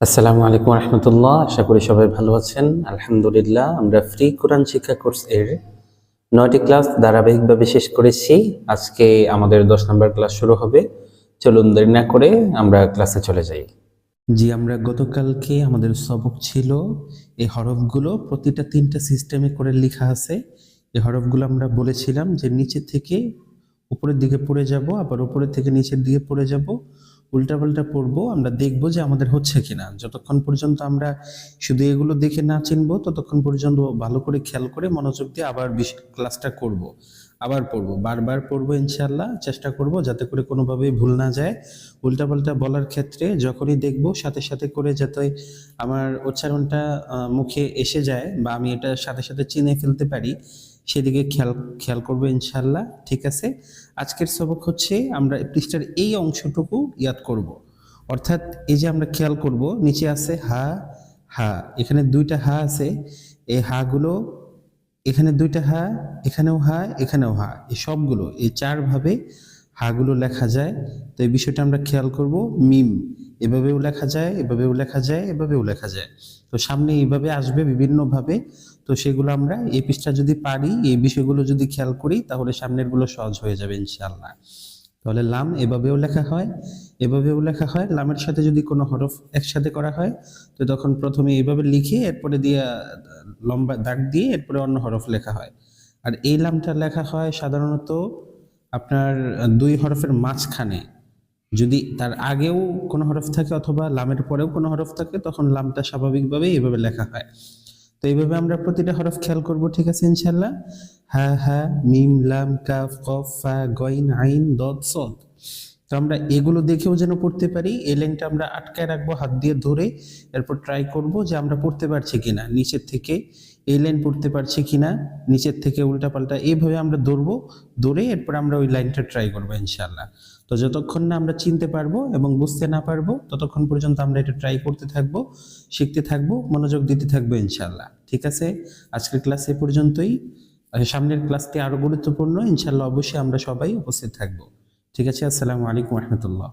আসসালামু আলাইকুম রহমতুল্লাহ। আশা করি সবাই ভালো আছেন। আলহামদুলিল্লাহ, আমরা ফ্রি কোরআন শিক্ষা কোর্স এর 9টি ক্লাস ধারাবাহিকভাবে শেষ করেছি। আজকে আমাদের 10 নম্বর ক্লাস শুরু হবে। চলুন দেরি না করে আমরা ক্লাসে চলে যাই। জি, আমরা গতকালকে আমাদের সবক ছিল এই হরফগুলো প্রতিটা 3টা সিস্টেমে করে লেখা আছে। এই হরফগুলো আমরা বলেছিলাম যে নিচে থেকে উপরের দিকে পড়ে যাব, আবার উপরের থেকে নিচের দিকে পড়ে যাব, উল্টাপাল্টা পড়বো। আমরা দেখব যে আমাদের হচ্ছে কিনা। যতক্ষণ পর্যন্ত আমরা শুধু এগুলো দেখে না চিনবো ততক্ষণ পর্যন্ত ভালো করে খেয়াল করে মনোযোগ দিয়ে আবার ক্লাসটা করব, আবার পড়বো, বারবার পড়বো ইনশাল্লাহ। চেষ্টা করব যাতে করে কোনোভাবেই ভুল না যায়। উল্টাপাল্টা বলার ক্ষেত্রে যখনই দেখব সাথে সাথে করে যাতে আমার উচ্চারণটা মুখে এসে যায় বা আমি এটা সাথে সাথে চিনে ফেলতে পারি, সেদিকে খেয়াল খেয়াল করবো ইনশাল্লাহ। ঠিক আছে, আজকের সবক হচ্ছে আমরা পৃষ্ঠার এই অংশটুকু ইয়াদ করব। অর্থাৎ এই যে আমরা খেয়াল করব নিচে আছে হা, হা, এখানে 2টা হা আছে। এই হা গুলো, এখানে 2টা হা, এখানেও হা, এখানেও হা, এই সবগুলো এই 4 ভাবে হাগুলো লেখা যায়। তো এই বিষয়টা আমরা খেয়াল করব। মিম এভাবেও লেখা যায়, এভাবেও লেখা যায়, এভাবেও লেখা যায়। তো সামনে এইভাবে আসবে বিভিন্নভাবে। তো সেগুলো আমরা এই পৃষ্ঠা যদি পারি, এই বিষয়গুলো যদি খেয়াল করি, তাহলে সামনের গুলো সহজ হয়ে যাবে ইনশাআল্লাহ। তাহলে লাম এভাবেও লেখা হয়, এভাবেও লেখা হয়। লামের সাথে যদি কোনো হরফ একসাথে করা হয় তো তখন প্রথমে এইভাবে লিখে এরপরে দিয়ে লম্বা দাগ দিয়ে এরপরে অন্য হরফ লেখা হয়। আর এই লামটা লেখা হয় সাধারণত আপনার 2 হরফের মাঝখানে। যদি তার আগেও কোনো হরফ থাকে অথবা লামের পরেও কোনো হরফ থাকে তখন লামটা স্বাভাবিকভাবে এইভাবে লেখা হয়। তো এইভাবে আমরা প্রতিটা হরফ খেয়াল করব। ঠিক আছে ইনশাল্লাহ। হা, হা, মিম, লাম, কাফ, কফ, ফা, গইন, আইন, দদ, সদ। তো আমরা এগুলো দেখেও যেন পড়তে পারি। এই লাইনটা আমরা আটকায় রাখবো হাত দিয়ে ধরে। এরপর ট্রাই করব যে আমরা পড়তে পারছি কিনা, নিচের থেকে এই লাইন পড়তে পারছি কিনা, নিচের থেকে উল্টাপাল্টা এইভাবে আমরা ধরবো। ধরে এরপর আমরা ওই লাইনটা ট্রাই করবো ইনশাল্লাহ। তো যতক্ষণ না আমরা চিনতে পারবো এবং বুঝতে না পারবো ততক্ষণ পর্যন্ত আমরা এটা ট্রাই করতে থাকবো, শিখতে থাকবো, মনোযোগ দিতে থাকবো ইনশাল্লাহ। ঠিক আছে, আজকের ক্লাস এ পর্যন্তই। সামনের ক্লাসটি আরো গুরুত্বপূর্ণ ইনশাল্লাহ, অবশ্যই আমরা সবাই উপস্থিত থাকবো। ঠিক আছে, আসসালামু আলাইকুম রহমতুল্লাহ।